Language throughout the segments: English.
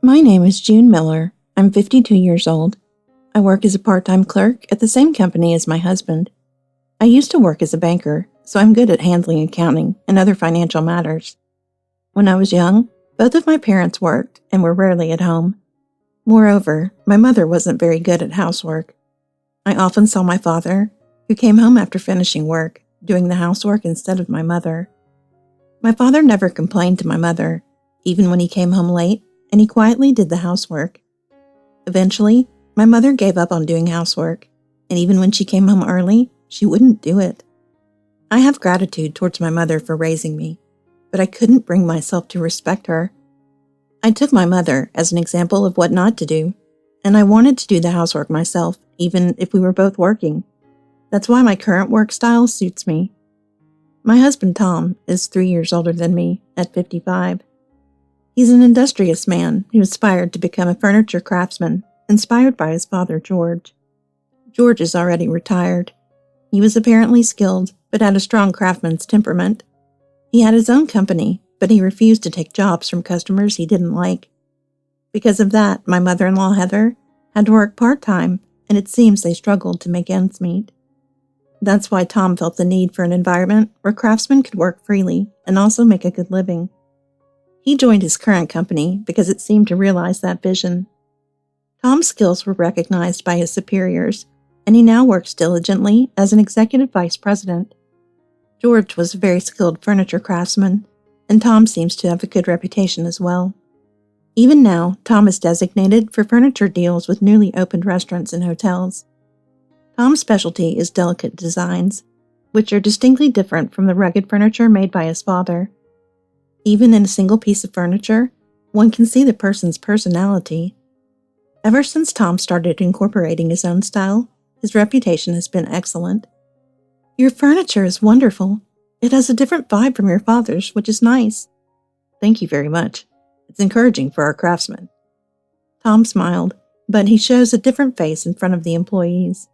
My name is June Miller. I'm 52 years old. I work as a part-time clerk at the same company as my husband. I used to work as a banker, so I'm good at handling accounting and other financial matters. When I was young, both of my parents worked and were rarely at home. Moreover, my mother wasn't very good at housework. I often saw my father, who came home after finishing work, doing the housework instead of my mother. My father never complained to my mother, even when he came home late, and he quietly did the housework. Eventually, my mother gave up on doing housework, and even when she came home early, she wouldn't do it. I have gratitude towards my mother for raising me, but I couldn't bring myself to respect her. I took my mother as an example of what not to do, and I wanted to do the housework myself, even if we were both working. That's why my current work style suits me. My husband, Tom, is 3 years older than me, at 55. He's an industrious man who aspired to become a furniture craftsman, inspired by his father, George. George is already retired. He was apparently skilled, but had a strong craftsman's temperament. He had his own company, but he refused to take jobs from customers he didn't like. Because of that, my mother-in-law, Heather, had to work part-time, and it seems they struggled to make ends meet. That's why Tom felt the need for an environment where craftsmen could work freely and also make a good living. He joined his current company because it seemed to realize that vision. Tom's skills were recognized by his superiors, and he now works diligently as an executive vice president. George was a very skilled furniture craftsman, and Tom seems to have a good reputation as well. Even now, Tom is designated for furniture deals with newly opened restaurants and hotels. Tom's specialty is delicate designs, which are distinctly different from the rugged furniture made by his father. Even in a single piece of furniture, one can see the person's personality. Ever since Tom started incorporating his own style, his reputation has been excellent. "Your furniture is wonderful. It has a different vibe from your father's, which is nice." "Thank you very much. It's encouraging for our craftsmen." Tom smiled, but he shows a different face in front of the employees.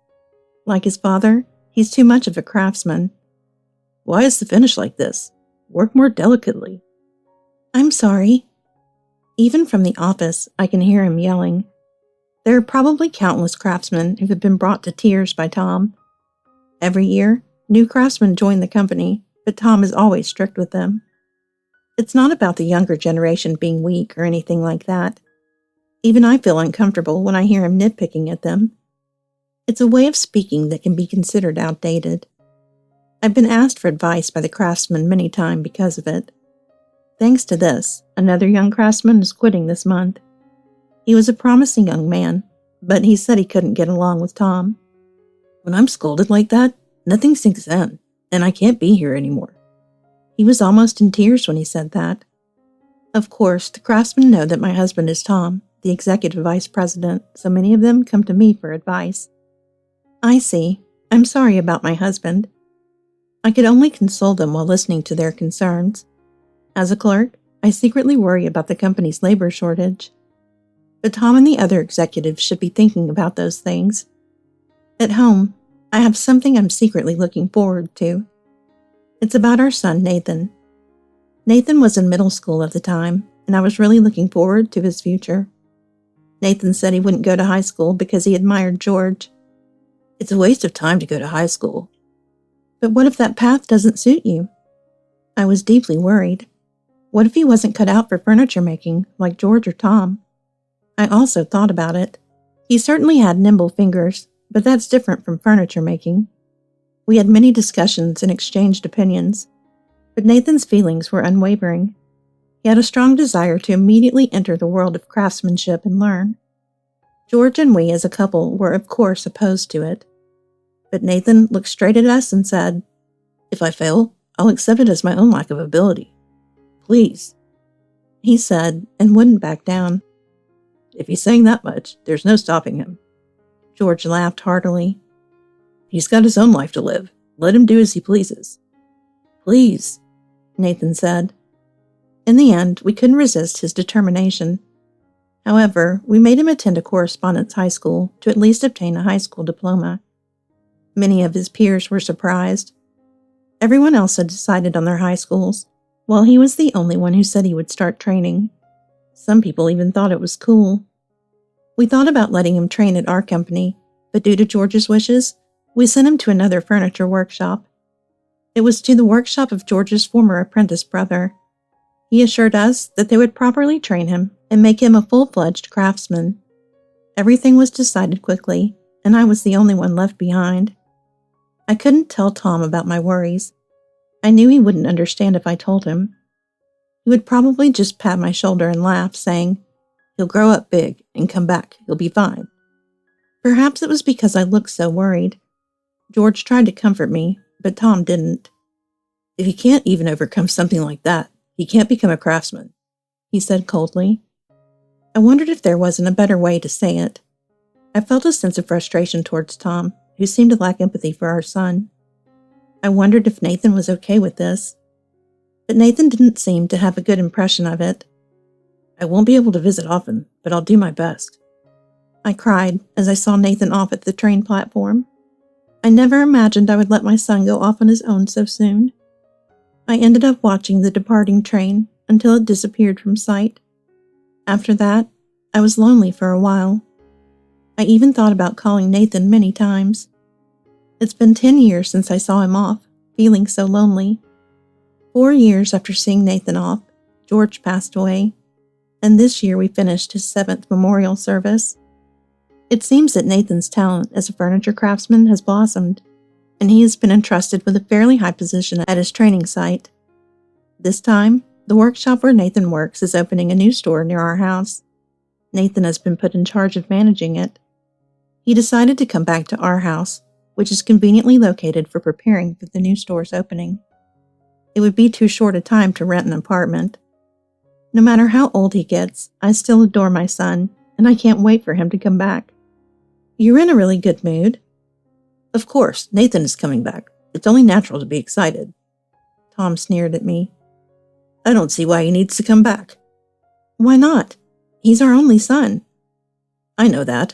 Like his father, he's too much of a craftsman. "Why is the finish like this? Work more delicately." "I'm sorry." Even from the office, I can hear him yelling. There are probably countless craftsmen who have been brought to tears by Tom. Every year, new craftsmen join the company, but Tom is always strict with them. It's not about the younger generation being weak or anything like that. Even I feel uncomfortable when I hear him nitpicking at them. It's a way of speaking that can be considered outdated. I've been asked for advice by the craftsmen many times because of it. Thanks to this, another young craftsman is quitting this month. He was a promising young man, but he said he couldn't get along with Tom. "When I'm scolded like that, nothing sinks in, and I can't be here anymore." He was almost in tears when he said that. Of course, the craftsmen know that my husband is Tom, the executive vice president, so many of them come to me for advice. I see. I'm sorry about my husband. I could only console them while listening to their concerns. As a clerk, I secretly worry about the company's labor shortage. But Tom and the other executives should be thinking about those things. At home, I have something I'm secretly looking forward to. It's about our son, Nathan. Nathan was in middle school at the time, and I was really looking forward to his future. Nathan said he wouldn't go to high school because he admired George. "It's a waste of time to go to high school." "But what if that path doesn't suit you?" I was deeply worried. What if he wasn't cut out for furniture making, like George or Tom? I also thought about it. He certainly had nimble fingers, but that's different from furniture making. We had many discussions and exchanged opinions, but Nathan's feelings were unwavering. He had a strong desire to immediately enter the world of craftsmanship and learn. George and we as a couple were of course opposed to it. But Nathan looked straight at us and said, "If I fail, I'll accept it as my own lack of ability. Please," he said, and wouldn't back down. "If he's saying that much, there's no stopping him." George laughed heartily. "He's got his own life to live. Let him do as he pleases." "Please," Nathan said. In the end, we couldn't resist his determination. However, we made him attend a correspondence high school to at least obtain a high school diploma. Many of his peers were surprised. Everyone else had decided on their high schools, while he was the only one who said he would start training. Some people even thought it was cool. We thought about letting him train at our company, but due to George's wishes, we sent him to another furniture workshop. It was to the workshop of George's former apprentice brother. He assured us that they would properly train him and make him a full-fledged craftsman. Everything was decided quickly, and I was the only one left behind. I couldn't tell Tom about my worries. I knew he wouldn't understand if I told him. He would probably just pat my shoulder and laugh, saying, "He'll grow up big and come back. He'll be fine." Perhaps it was because I looked so worried. George tried to comfort me, but Tom didn't. "If he can't even overcome something like that, he can't become a craftsman," he said coldly. I wondered if there wasn't a better way to say it. I felt a sense of frustration towards Tom, who seemed to lack empathy for our son. I wondered if Nathan was okay with this. But Nathan didn't seem to have a good impression of it. "I won't be able to visit often, but I'll do my best." I cried as I saw Nathan off at the train platform. I never imagined I would let my son go off on his own so soon. I ended up watching the departing train until it disappeared from sight. After that, I was lonely for a while. I even thought about calling Nathan many times. It's been 10 years since I saw him off, feeling so lonely. 4 years after seeing Nathan off, George passed away, and this year we finished his 7th memorial service. It seems that Nathan's talent as a furniture craftsman has blossomed, and he has been entrusted with a fairly high position at his training site. This time, the workshop where Nathan works is opening a new store near our house. Nathan has been put in charge of managing it. He decided to come back to our house, which is conveniently located for preparing for the new store's opening. It would be too short a time to rent an apartment. No matter how old he gets, I still adore my son, and I can't wait for him to come back. "You're in a really good mood." "Of course, Nathan is coming back. It's only natural to be excited." Tom sneered at me. "I don't see why he needs to come back." "Why not? He's our only son." "I know that,"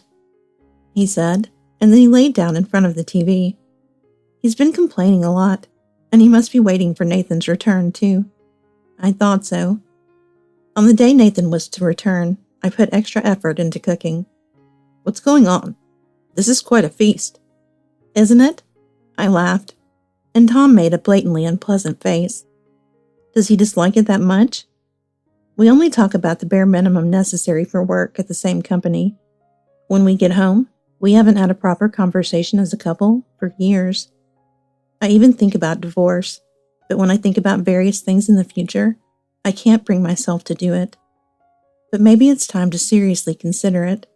he said, and then he laid down in front of the TV. He's been complaining a lot, and he must be waiting for Nathan's return, too. I thought so. On the day Nathan was to return, I put extra effort into cooking. "What's going on? This is quite a feast." "Isn't it?" I laughed, and Tom made a blatantly unpleasant face. Does he dislike it that much? We only talk about the bare minimum necessary for work at the same company. When we get home, we haven't had a proper conversation as a couple for years. I even think about divorce, but when I think about various things in the future, I can't bring myself to do it. But maybe it's time to seriously consider it.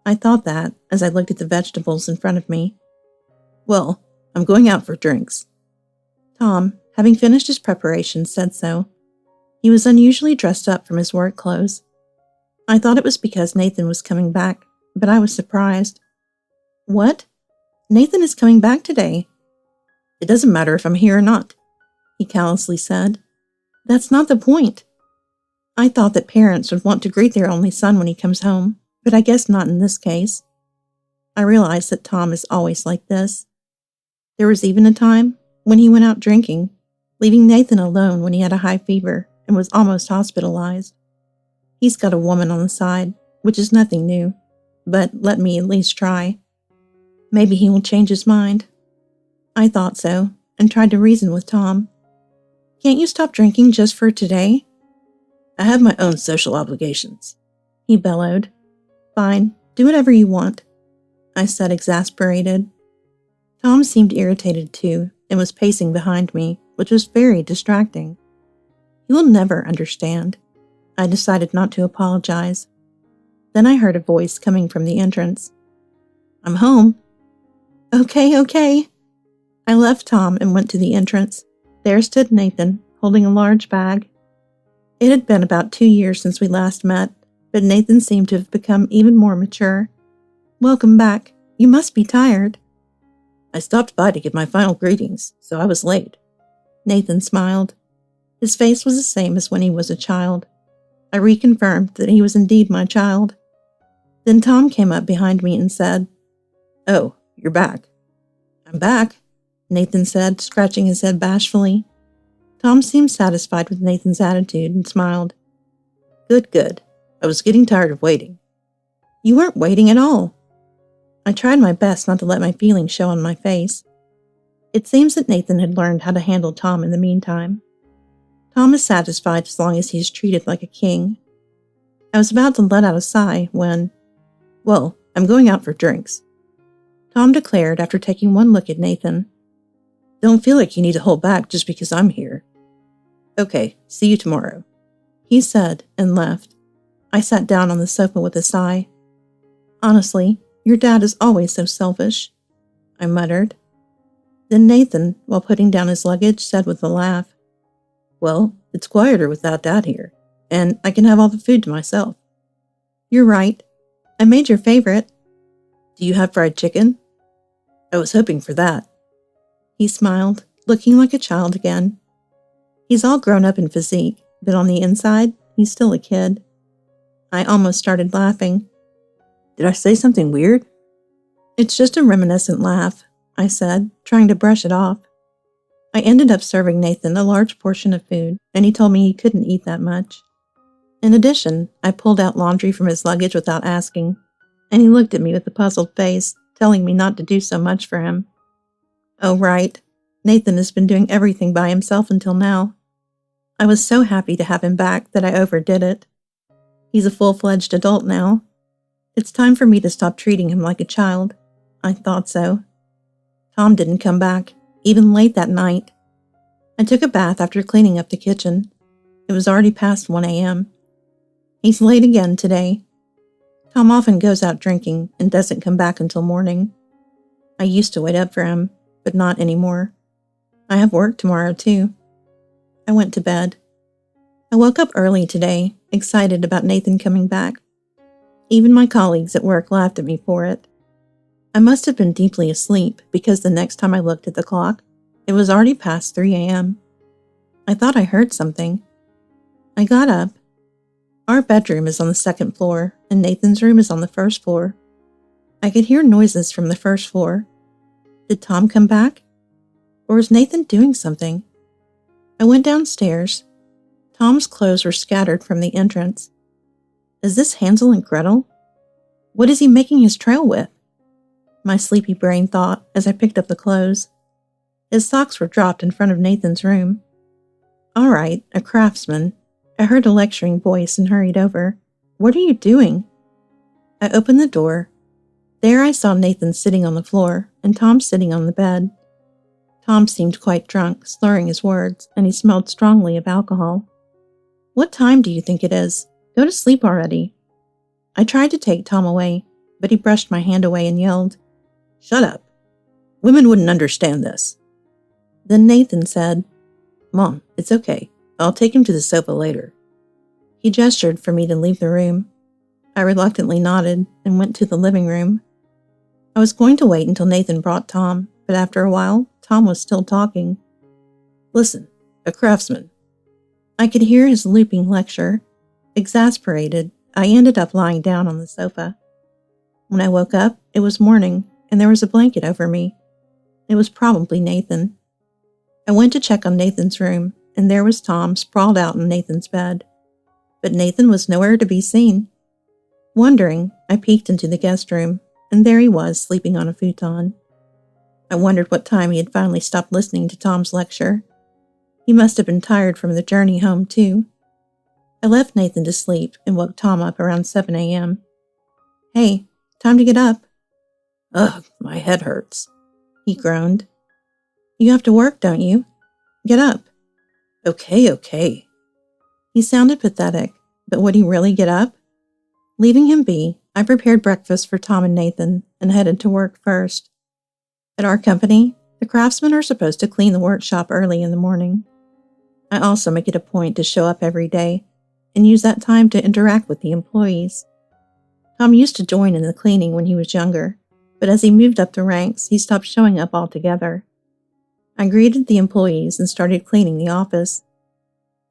I thought that as I looked at the vegetables in front of me. "Well, I'm going out for drinks." Tom, having finished his preparations, said so. He was unusually dressed up from his work clothes. I thought it was because Nathan was coming back, but I was surprised. "What? Nathan is coming back today." "It doesn't matter if I'm here or not," he callously said. "That's not the point." I thought that parents would want to greet their only son when he comes home, but I guess not in this case. I realized that Tom is always like this. There was even a time when he went out drinking, leaving Nathan alone when he had a high fever and was almost hospitalized. He's got a woman on the side, which is nothing new, but let me at least try. Maybe he will change his mind. I thought so, and tried to reason with Tom. "Can't you stop drinking just for today?" "I have my own social obligations," he bellowed. "Fine, do whatever you want," I said, exasperated. Tom seemed irritated too, and was pacing behind me, which was very distracting. He will never understand. I decided not to apologize. Then I heard a voice coming from the entrance. "I'm home." Okay. I left Tom and went to the entrance. There stood Nathan, holding a large bag. It had been about 2 years since we last met, but Nathan seemed to have become even more mature. "Welcome back. You must be tired." "I stopped by to give my final greetings, so I was late." Nathan smiled. His face was the same as when he was a child. I reconfirmed that he was indeed my child. Then Tom came up behind me and said, "Oh, you're back." "I'm back," Nathan said, scratching his head bashfully. Tom seemed satisfied with Nathan's attitude and smiled. Good. I was getting tired of waiting. You weren't waiting at all. I tried my best not to let my feelings show on my face. It seems that Nathan had learned how to handle Tom in the meantime. Tom is satisfied as long as he is treated like a king. I was about to let out a sigh when, "Well, I'm going out for drinks," Tom declared after taking one look at Nathan. "Don't feel like you need to hold back just because I'm here." "Okay, see you tomorrow," he said and left. I sat down on the sofa with a sigh. Honestly, your dad is always so selfish, I muttered. Then Nathan, while putting down his luggage, said with a laugh, "Well, it's quieter without Dad here, and I can have all the food to myself." "You're right. I made your favorite." "Do you have fried chicken?" "I was hoping for that." He smiled, looking like a child again. He's all grown up in physique, but on the inside, he's still a kid. I almost started laughing. "Did I say something weird?" "It's just a reminiscent laugh," I said, trying to brush it off. I ended up serving Nathan a large portion of food, and he told me he couldn't eat that much. In addition, I pulled out laundry from his luggage without asking, and he looked at me with a puzzled face, telling me not to do so much for him. Oh, right. Nathan has been doing everything by himself until now. I was so happy to have him back that I overdid it. He's a full-fledged adult now. It's time for me to stop treating him like a child. I thought so. Tom didn't come back, even late that night. I took a bath after cleaning up the kitchen. It was already past 1 a.m. He's late again today. Tom often goes out drinking and doesn't come back until morning. I used to wait up for him, but not anymore. I have work tomorrow, too. I went to bed. I woke up early today, excited about Nathan coming back. Even my colleagues at work laughed at me for it. I must have been deeply asleep because the next time I looked at the clock, it was already past 3 a.m. I thought I heard something. I got up. Our bedroom is on the second floor, and Nathan's room is on the first floor. I could hear noises from the first floor. Did Tom come back? Or is Nathan doing something? I went downstairs. Tom's clothes were scattered from the entrance. Is this Hansel and Gretel? What is he making his trail with? My sleepy brain thought as I picked up the clothes. His socks were dropped in front of Nathan's room. All right, a craftsman. I heard a lecturing voice and hurried over. What are you doing? I opened the door. There I saw Nathan sitting on the floor and Tom sitting on the bed. Tom seemed quite drunk, slurring his words, and he smelled strongly of alcohol. What time do you think it is? Go to sleep already. I tried to take Tom away, but he brushed my hand away and yelled, "Shut up. Women wouldn't understand this." Then Nathan said, "Mom, it's okay. I'll take him to the sofa later." He gestured for me to leave the room. I reluctantly nodded and went to the living room. I was going to wait until Nathan brought Tom, but after a while, Tom was still talking. "Listen, a craftsman." I could hear his looping lecture. Exasperated, I ended up lying down on the sofa. When I woke up, it was morning, and there was a blanket over me. It was probably Nathan. I went to check on Nathan's room, and there was Tom sprawled out in Nathan's bed. But Nathan was nowhere to be seen. Wondering, I peeked into the guest room, and there he was sleeping on a futon. I wondered what time he had finally stopped listening to Tom's lecture. He must have been tired from the journey home, too. I left Nathan to sleep and woke Tom up around 7 a.m. Hey, time to get up. "Ugh, my head hurts," he groaned. You have to work, don't you? Get up. Okay. He sounded pathetic, but would he really get up? Leaving him be, I prepared breakfast for Tom and Nathan and headed to work first. At our company, the craftsmen are supposed to clean the workshop early in the morning. I also make it a point to show up every day and use that time to interact with the employees. Tom used to join in the cleaning when he was younger, but as he moved up the ranks, he stopped showing up altogether. I greeted the employees and started cleaning the office.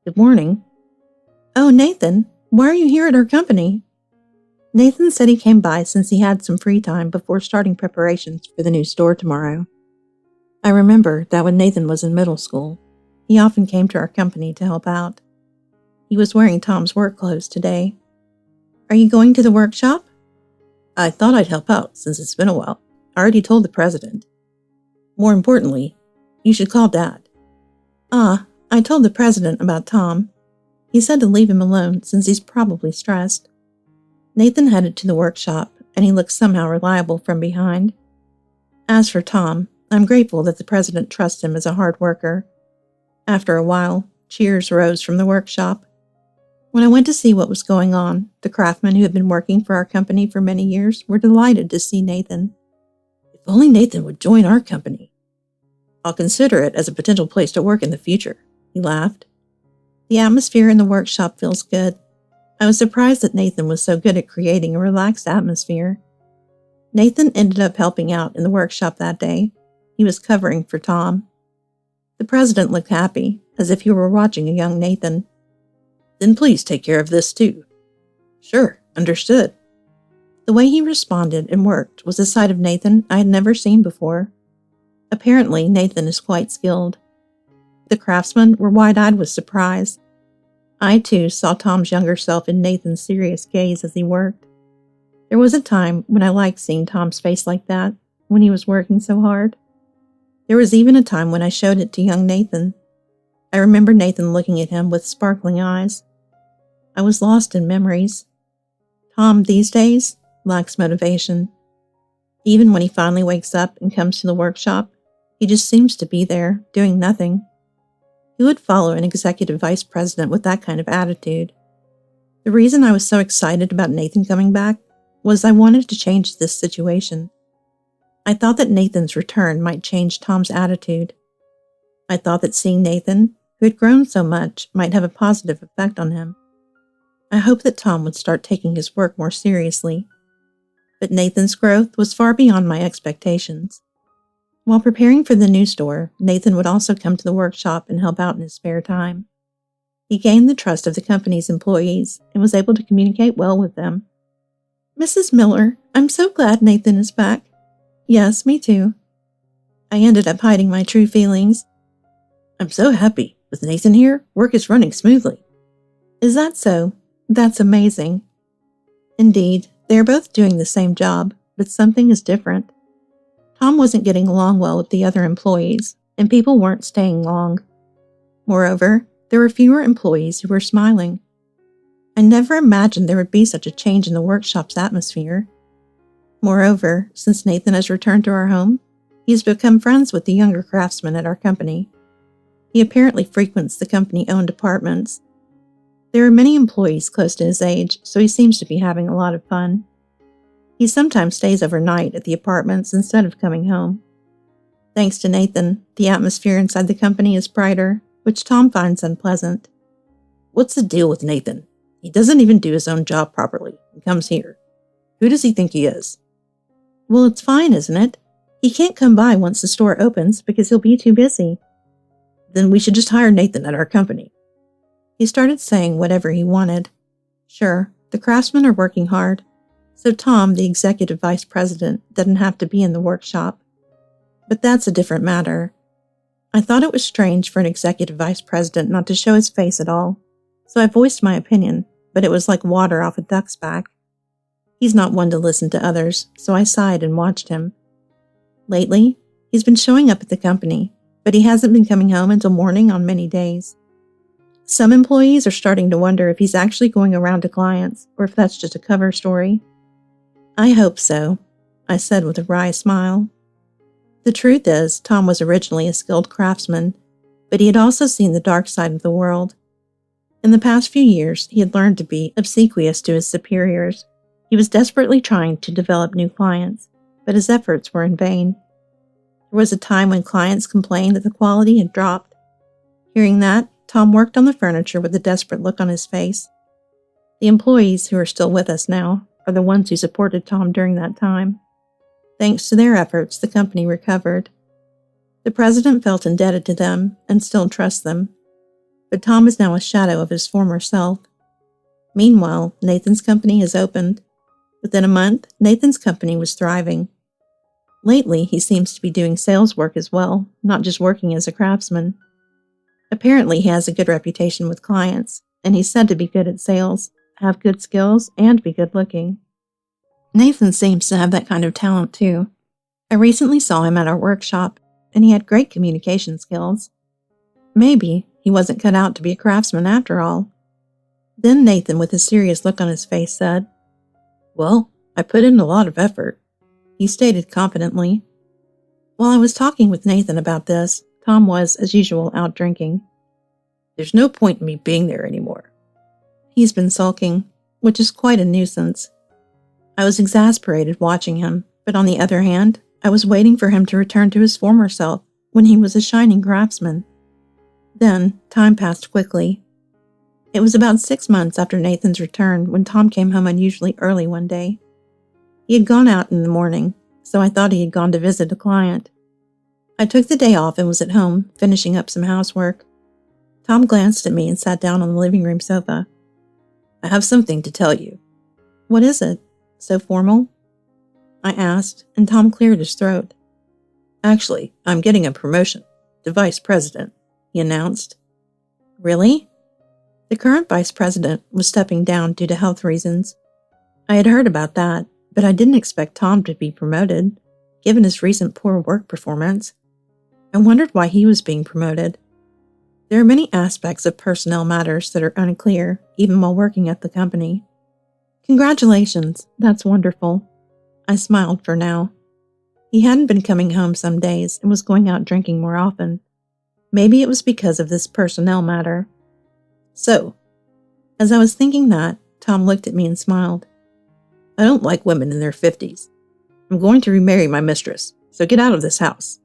Good morning. Oh, Nathan, why are you here at our company? Nathan said he came by since he had some free time before starting preparations for the new store tomorrow. I remember that when Nathan was in middle school, he often came to our company to help out. He was wearing Tom's work clothes today. Are you going to the workshop? I thought I'd help out since it's been a while. I already told the president. More importantly, you should call Dad. Ah, I told the president about Tom. He said to leave him alone since he's probably stressed. Nathan headed to the workshop, and he looked somehow reliable from behind. As for Tom, I'm grateful that the president trusts him as a hard worker. After a while, cheers rose from the workshop. When I went to see what was going on, the craftsmen who had been working for our company for many years were delighted to see Nathan. If only Nathan would join our company. I'll consider it as a potential place to work in the future, he laughed. The atmosphere in the workshop feels good. I was surprised that Nathan was so good at creating a relaxed atmosphere. Nathan ended up helping out in the workshop that day. He was covering for Tom. The president looked happy, as if he were watching a young Nathan. Then please take care of this too. Sure, understood. The way he responded and worked was a side of Nathan I had never seen before. Apparently, Nathan is quite skilled. The craftsmen were wide-eyed with surprise. I, too, saw Tom's younger self in Nathan's serious gaze as he worked. There was a time when I liked seeing Tom's face like that, when he was working so hard. There was even a time when I showed it to young Nathan. I remember Nathan looking at him with sparkling eyes. I was lost in memories. Tom, these days, lacks motivation. Even when he finally wakes up and comes to the workshop, he just seems to be there, doing nothing. Who would follow an executive vice president with that kind of attitude? The reason I was so excited about Nathan coming back was I wanted to change this situation. I thought that Nathan's return might change Tom's attitude. I thought that seeing Nathan, who had grown so much, might have a positive effect on him. I hoped that Tom would start taking his work more seriously. But Nathan's growth was far beyond my expectations. While preparing for the new store, Nathan would also come to the workshop and help out in his spare time. He gained the trust of the company's employees and was able to communicate well with them. Mrs. Miller, I'm so glad Nathan is back. Yes, me too. I ended up hiding my true feelings. I'm so happy. With Nathan here, work is running smoothly. Is that so? That's amazing. Indeed, they are both doing the same job, but something is different. Tom wasn't getting along well with the other employees, and people weren't staying long. Moreover, there were fewer employees who were smiling. I never imagined there would be such a change in the workshop's atmosphere. Moreover, since Nathan has returned to our home, he has become friends with the younger craftsmen at our company. He apparently frequents the company-owned apartments. There are many employees close to his age, so he seems to be having a lot of fun. He sometimes stays overnight at the apartments instead of coming home. Thanks to Nathan, the atmosphere inside the company is brighter, which Tom finds unpleasant. What's the deal with Nathan? He doesn't even do his own job properly and comes here. Who does he think he is? Well, it's fine, isn't it? He can't come by once the store opens because he'll be too busy. Then we should just hire Nathan at our company. He started saying whatever he wanted. Sure, the craftsmen are working hard, so Tom, the executive vice president, doesn't have to be in the workshop. But that's a different matter. I thought it was strange for an executive vice president not to show his face at all, so I voiced my opinion, but it was like water off a duck's back. He's not one to listen to others, so I sighed and watched him. Lately, he's been showing up at the company, but he hasn't been coming home until morning on many days. Some employees are starting to wonder if he's actually going around to clients, or if that's just a cover story. I hope so, I said with a wry smile. The truth is, Tom was originally a skilled craftsman, but he had also seen the dark side of the world. In the past few years, he had learned to be obsequious to his superiors. He was desperately trying to develop new clients, but his efforts were in vain. There was a time when clients complained that the quality had dropped. Hearing that, Tom worked on the furniture with a desperate look on his face. The employees who are still with us now are the ones who supported Tom during that time. Thanks to their efforts, the company recovered. The president felt indebted to them and still trusts them. But Tom is now a shadow of his former self. Meanwhile, Nathan's company has opened. Within a month, Nathan's company was thriving. Lately, he seems to be doing sales work as well, not just working as a craftsman. Apparently, he has a good reputation with clients, and he's said to be good at sales, have good skills, and be good looking. Nathan seems to have that kind of talent too. I recently saw him at our workshop, and he had great communication skills. Maybe he wasn't cut out to be a craftsman after all. Then Nathan, with a serious look on his face, said, "Well, I put in a lot of effort," he stated confidently. While I was talking with Nathan about this, Tom was, as usual, out drinking. "There's no point in me being there anymore." He's been sulking, which is quite a nuisance. I was exasperated watching him, but on the other hand, I was waiting for him to return to his former self when he was a shining craftsman. Then, time passed quickly. It was about 6 months after Nathan's return when Tom came home unusually early one day. He had gone out in the morning, so I thought he had gone to visit a client. I took the day off and was at home, finishing up some housework. Tom glanced at me and sat down on the living room sofa. "I have something to tell you." "What is it? So formal?" I asked, and Tom cleared his throat. "Actually, I'm getting a promotion to vice president," he announced. "Really?" The current vice president was stepping down due to health reasons. I had heard about that, but I didn't expect Tom to be promoted, given his recent poor work performance. I wondered why he was being promoted. There are many aspects of personnel matters that are unclear, even while working at the company. "Congratulations, that's wonderful." I smiled for now. He hadn't been coming home some days and was going out drinking more often. Maybe it was because of this personnel matter. So, as I was thinking that, Tom looked at me and smiled. "I don't like women in their 50s. I'm going to remarry my mistress, so get out of this house."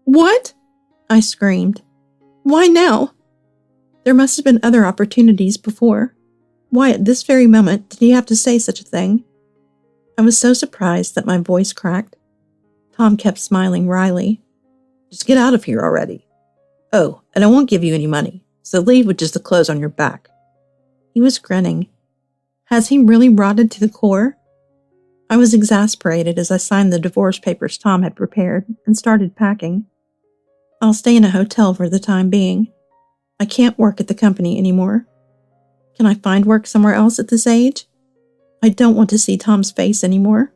"What?" I screamed. "Why now?" There must have been other opportunities before. Why at this very moment did he have to say such a thing? I was so surprised that my voice cracked. Tom kept smiling wryly. "Just get out of here already. Oh, and I won't give you any money, so leave with just the clothes on your back." He was grinning. Has he really rotted to the core? I was exasperated as I signed the divorce papers Tom had prepared and started packing. I'll stay in a hotel for the time being. I can't work at the company anymore. Can I find work somewhere else at this age? I don't want to see Tom's face anymore.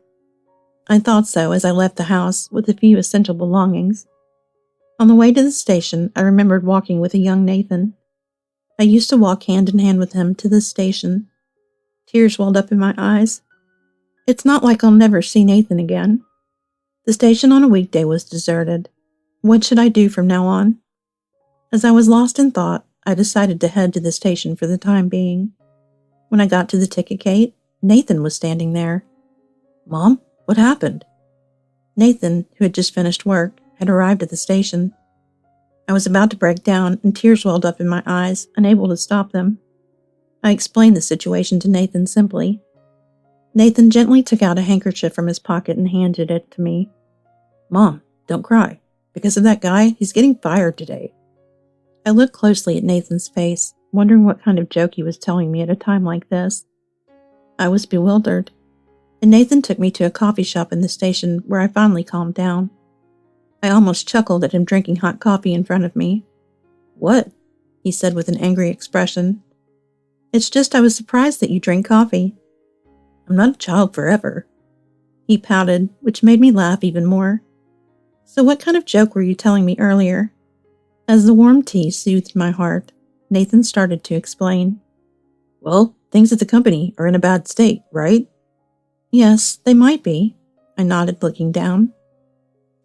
I thought so as I left the house with a few essential belongings. On the way to the station, I remembered walking with a young Nathan. I used to walk hand in hand with him to the station. Tears welled up in my eyes. It's not like I'll never see Nathan again. The station on a weekday was deserted. What should I do from now on? As I was lost in thought, I decided to head to the station for the time being. When I got to the ticket gate, Nathan was standing there. "Mom, what happened?" Nathan, who had just finished work, had arrived at the station. I was about to break down, and tears welled up in my eyes, unable to stop them. I explained the situation to Nathan simply. Nathan gently took out a handkerchief from his pocket and handed it to me. "Mom, don't cry. Because of that guy, he's getting fired today." I looked closely at Nathan's face, wondering what kind of joke he was telling me at a time like this. I was bewildered, and Nathan took me to a coffee shop in the station where I finally calmed down. I almost chuckled at him drinking hot coffee in front of me. "What?" he said with an angry expression. "It's just I was surprised that you drink coffee." "I'm not a child forever." He pouted, which made me laugh even more. "So what kind of joke were you telling me earlier?" As the warm tea soothed my heart, Nathan started to explain. "Well, things at the company are in a bad state, right?" "Yes, they might be," I nodded, looking down.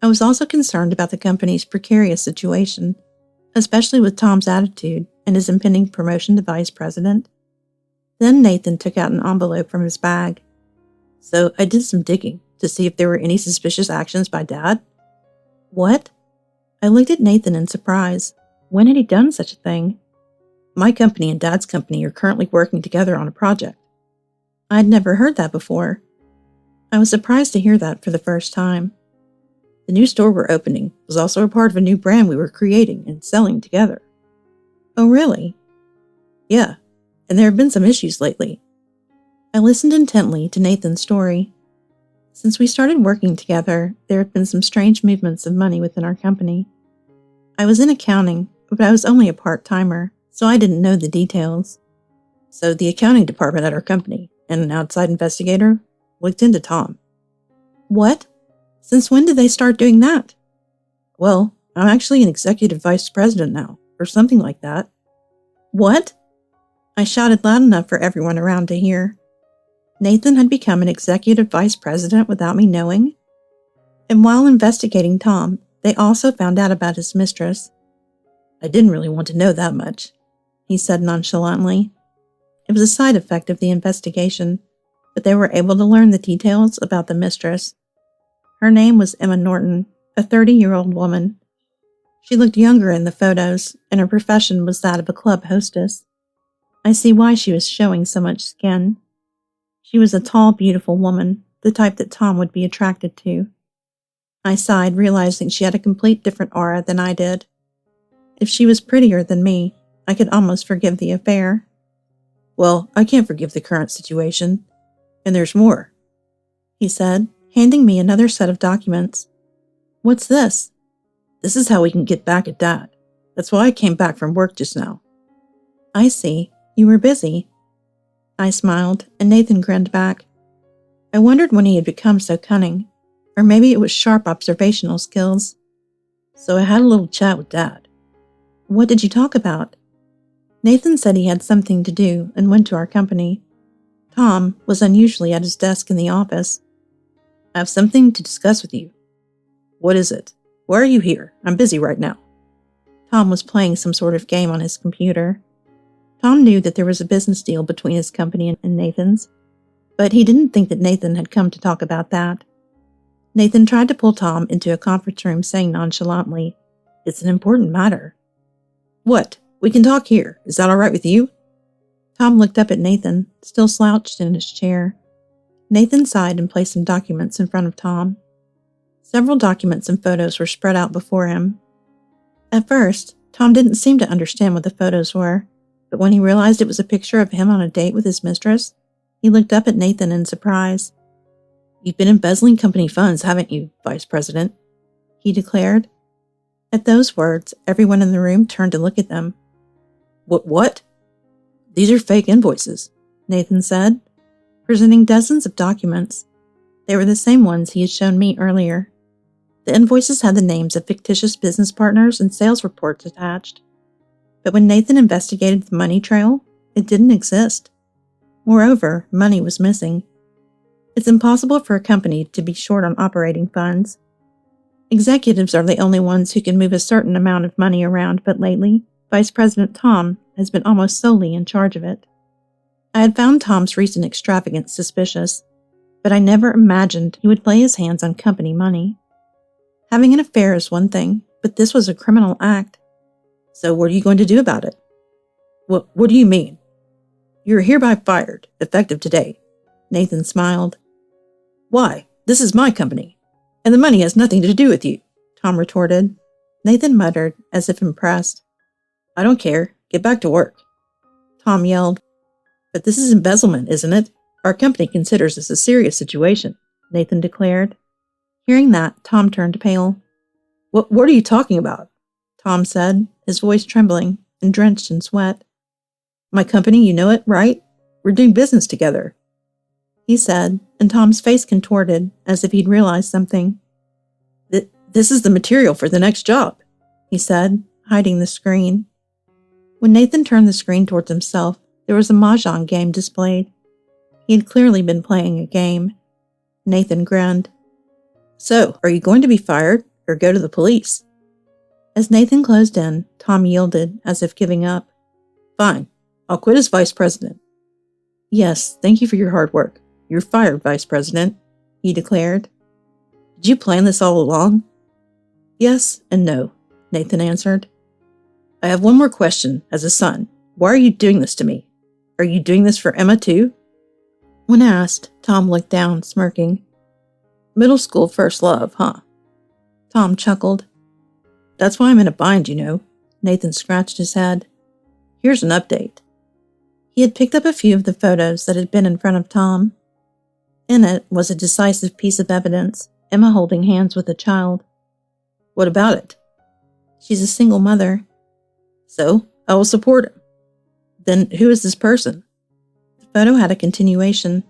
I was also concerned about the company's precarious situation, especially with Tom's attitude and his impending promotion to vice president. Then Nathan took out an envelope from his bag. "So I did some digging to see if there were any suspicious actions by Dad." "What?" I looked at Nathan in surprise. When had he done such a thing? "My company and Dad's company are currently working together on a project." I'd never heard that before. I was surprised to hear that for the first time. "The new store we're opening was also a part of a new brand we were creating and selling together." "Oh, really?" "Yeah, and there have been some issues lately." I listened intently to Nathan's story. Since we started working together, there have been some strange movements of money within our company. I was in accounting, but I was only a part-timer, so I didn't know the details. So the accounting department at our company and an outside investigator looked into Tom. What? Since when did they start doing that? Well, I'm actually an executive vice president now, or something like that. What? I shouted loud enough for everyone around to hear. Nathan had become an executive vice president without me knowing? And while investigating Tom, they also found out about his mistress. I didn't really want to know that much, he said nonchalantly. It was a side effect of the investigation, but they were able to learn the details about the mistress. Her name was Emma Norton, a 30-year-old woman. She looked younger in the photos, and her profession was that of a club hostess. I see why she was showing so much skin. She was a tall, beautiful woman, the type that Tom would be attracted to. I sighed, realizing she had a complete different aura than I did. If she was prettier than me, I could almost forgive the affair. Well, I can't forgive the current situation. And there's more, he said, handing me another set of documents. What's this? This is how we can get back at Dad. That's why I came back from work just now. I see. You were busy. I smiled, and Nathan grinned back. I wondered when he had become so cunning, or maybe it was sharp observational skills. So I had a little chat with Dad. What did you talk about? Nathan said he had something to do and went to our company. Tom was unusually at his desk in the office. I have something to discuss with you. What is it? Why are you here? I'm busy right now. Tom was playing some sort of game on his computer. Tom knew that there was a business deal between his company and Nathan's, but he didn't think that Nathan had come to talk about that. Nathan tried to pull Tom into a conference room, saying nonchalantly, "It's an important matter." "What? We can talk here. Is that all right with you?" Tom looked up at Nathan, still slouched in his chair. Nathan sighed and placed some documents in front of Tom. Several documents and photos were spread out before him. At first, Tom didn't seem to understand what the photos were, but when he realized it was a picture of him on a date with his mistress, he looked up at Nathan in surprise. "You've been embezzling company funds, haven't you, Vice President?" he declared. At those words, everyone in the room turned to look at them. What? "These are fake invoices," Nathan said, presenting dozens of documents. They were the same ones he had shown me earlier. The invoices had the names of fictitious business partners and sales reports attached. But when Nathan investigated the money trail, it didn't exist. Moreover, money was missing. It's impossible for a company to be short on operating funds. Executives are the only ones who can move a certain amount of money around, but lately, Vice President Tom has been almost solely in charge of it. I had found Tom's recent extravagance suspicious, but I never imagined he would lay his hands on company money. Having an affair is one thing, but this was a criminal act. "So what are you going to do about it?" What do you mean?" "You're hereby fired, effective today." Nathan smiled. "Why? This is my company, and the money has nothing to do with you," Tom retorted. Nathan muttered, as if impressed. "I don't care. Get back to work." Tom yelled. "But this is embezzlement, isn't it? Our company considers this a serious situation," Nathan declared. Hearing that, Tom turned pale. What are you talking about?" Tom said, his voice trembling and drenched in sweat. "My company, you know it, right? We're doing business together," he said, and Tom's face contorted as if he'd realized something. This is the material for the next job," he said, hiding the screen. When Nathan turned the screen towards himself, there was a mahjong game displayed. He had clearly been playing a game. Nathan grinned. "So, are you going to be fired or go to the police?" As Nathan closed in, Tom yielded, as if giving up. "Fine. I'll quit as vice president." "Yes, thank you for your hard work. You're fired, Vice President," he declared. "Did you plan this all along?" "Yes and no," Nathan answered. "I have one more question as a son. Why are you doing this to me? Are you doing this for Emma too?" When asked, Tom looked down, smirking. "Middle school first love, huh?" Tom chuckled. "That's why I'm in a bind, you know." Nathan scratched his head. "Here's an update." He had picked up a few of the photos that had been in front of Tom. In it was a decisive piece of evidence, Emma holding hands with a child. "What about it?" "She's a single mother." "So, I will support him." "Then who is this person?" photo had a continuation.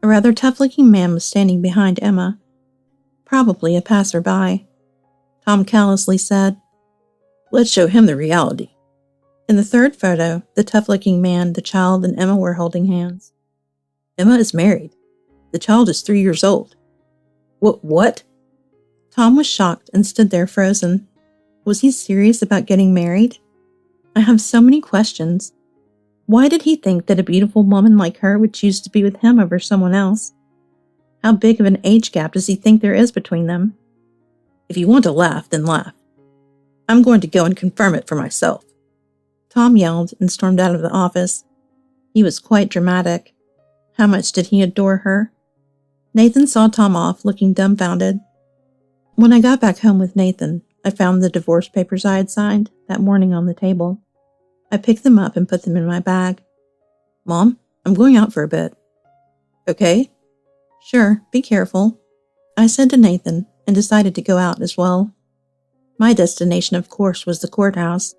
A rather tough-looking man was standing behind Emma, probably a passerby. Tom callously said, "Let's show him the reality." In the third photo, the tough-looking man, the child, and Emma were holding hands. "Emma is married. The child is 3 years old." What? Tom was shocked and stood there frozen. Was he serious about getting married? I have so many questions. Why did he think that a beautiful woman like her would choose to be with him over someone else? How big of an age gap does he think there is between them? If you want to laugh, then laugh. I'm going to go and confirm it for myself. Tom yelled and stormed out of the office. He was quite dramatic. How much did he adore her? Nathan saw Tom off, looking dumbfounded. When I got back home with Nathan, I found the divorce papers I had signed that morning on the table. I picked them up and put them in my bag. "Mom, I'm going out for a bit." "Okay." "Sure, be careful," I said to Nathan, and decided to go out as well. My destination, of course, was the courthouse.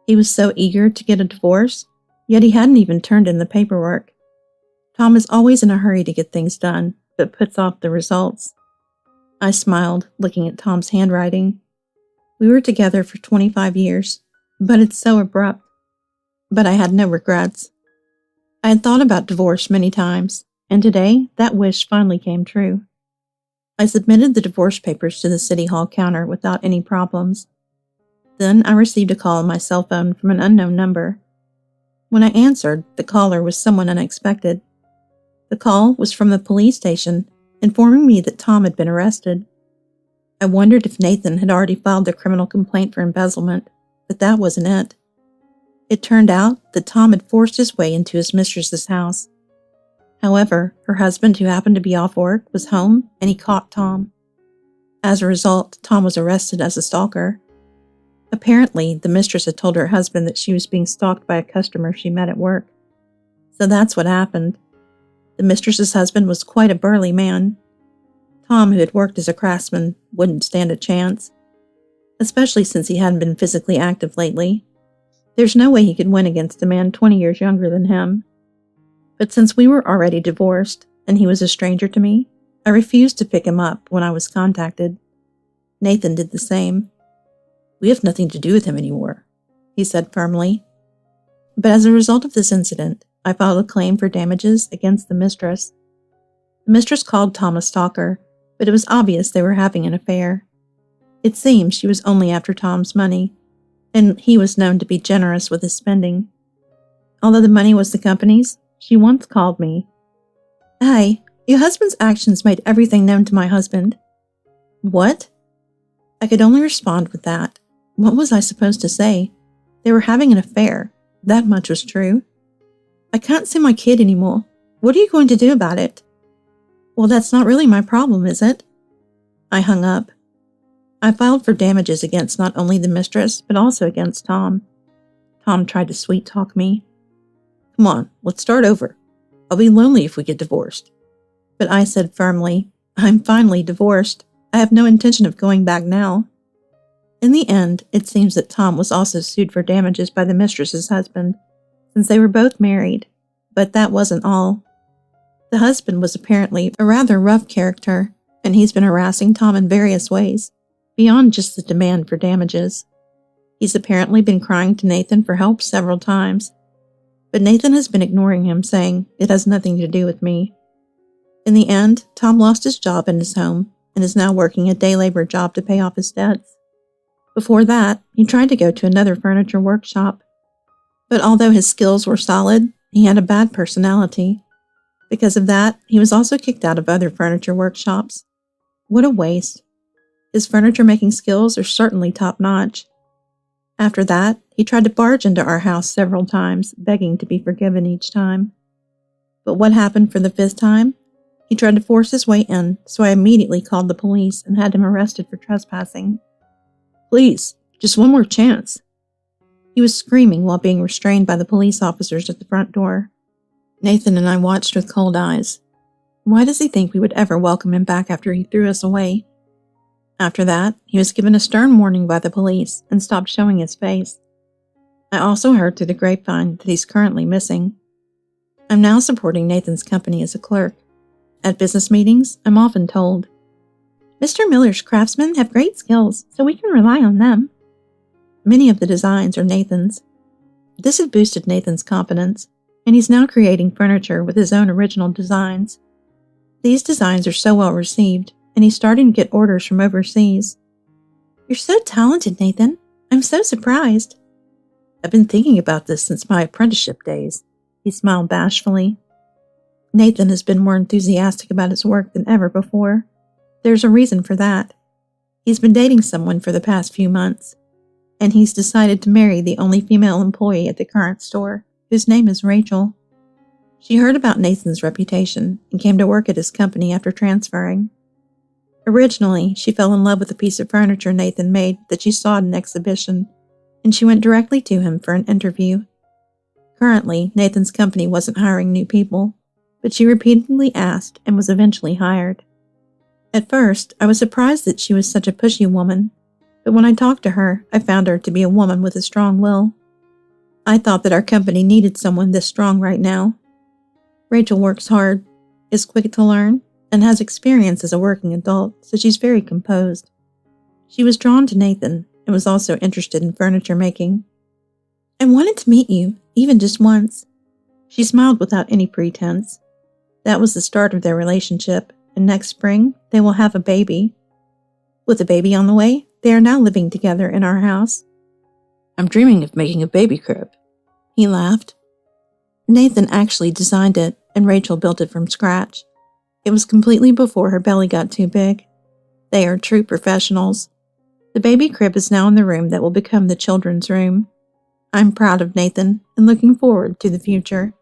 He was so eager to get a divorce, yet he hadn't even turned in the paperwork. Tom is always in a hurry to get things done, but puts off the results. I smiled, looking at Tom's handwriting. We were together for 25 years, but it's so abrupt. But I had no regrets. I had thought about divorce many times, and today that wish finally came true. I submitted the divorce papers to the City Hall counter without any problems. Then I received a call on my cell phone from an unknown number. When I answered, the caller was someone unexpected. The call was from the police station, informing me that Tom had been arrested. I wondered if Nathan had already filed a criminal complaint for embezzlement, but that wasn't it. It turned out that Tom had forced his way into his mistress's house. However, her husband, who happened to be off work, was home, and he caught Tom. As a result, Tom was arrested as a stalker. Apparently, the mistress had told her husband that she was being stalked by a customer she met at work. So that's what happened. The mistress's husband was quite a burly man. Tom, who had worked as a craftsman, wouldn't stand a chance, especially since he hadn't been physically active lately. There's no way he could win against a man 20 years younger than him. But since we were already divorced, and he was a stranger to me, I refused to pick him up when I was contacted. Nathan did the same. "We have nothing to do with him anymore," he said firmly. But as a result of this incident, I filed a claim for damages against the mistress. The mistress called Tom a stalker, but it was obvious they were having an affair. It seems she was only after Tom's money, and he was known to be generous with his spending. Although the money was the company's, she once called me. "Hey, your husband's actions made everything known to my husband." What? I could only respond with that. What was I supposed to say? They were having an affair. That much was true. "I can't see my kid anymore. What are you going to do about it?" "Well, that's not really my problem, is it?" I hung up. I filed for damages against not only the mistress, but also against Tom. Tom tried to sweet-talk me. "Come on, let's start over. I'll be lonely if we get divorced." But I said firmly, "I'm finally divorced. I have no intention of going back now." In the end, it seems that Tom was also sued for damages by the mistress's husband, since they were both married. But that wasn't all. The husband was apparently a rather rough character, and he's been harassing Tom in various ways, beyond just the demand for damages. He's apparently been crying to Nathan for help several times, but Nathan has been ignoring him, saying it has nothing to do with me. In the end, Tom lost his job and his home, and is now working a day labor job to pay off his debts. Before that, he tried to go to another furniture workshop. But although his skills were solid, he had a bad personality. Because of that, he was also kicked out of other furniture workshops. What a waste. His furniture-making skills are certainly top-notch. After that, he tried to barge into our house several times, begging to be forgiven each time. But what happened for the 5th time? He tried to force his way in, so I immediately called the police and had him arrested for trespassing. "Please, just one more chance." He was screaming while being restrained by the police officers at the front door. Nathan and I watched with cold eyes. Why does he think we would ever welcome him back after he threw us away? After that, he was given a stern warning by the police and stopped showing his face. I also heard through the grapevine that he's currently missing. I'm now supporting Nathan's company as a clerk. At business meetings, I'm often told, Mr. Miller's craftsmen have great skills, so we can rely on them. Many of the designs are Nathan's. This had boosted Nathan's confidence, and he's now creating furniture with his own original designs. These designs are so well received, and he's starting to get orders from overseas. You're so talented, Nathan. I'm so surprised. I've been thinking about this since my apprenticeship days. He smiled bashfully. Nathan has been more enthusiastic about his work than ever before. There's a reason for that. He's been dating someone for the past few months, and he's decided to marry the only female employee at the current store, whose name is Rachel. She heard about Nathan's reputation and came to work at his company after transferring. Originally, she fell in love with a piece of furniture Nathan made that she saw at an exhibition, and she went directly to him for an interview. Currently, Nathan's company wasn't hiring new people, but she repeatedly asked and was eventually hired. At first, I was surprised that she was such a pushy woman, but when I talked to her, I found her to be a woman with a strong will. I thought that our company needed someone this strong right now. Rachel works hard, is quick to learn, and has experience as a working adult, so she's very composed. She was drawn to Nathan and was also interested in furniture making. I wanted to meet you, even just once. She smiled without any pretense. That was the start of their relationship, and next spring, they will have a baby. With a baby on the way, they are now living together in our house. I'm dreaming of making a baby crib. He laughed. Nathan actually designed it, and Rachel built it from scratch. It was completely before her belly got too big. They are true professionals. The baby crib is now in the room that will become the children's room. I'm proud of Nathan and looking forward to the future.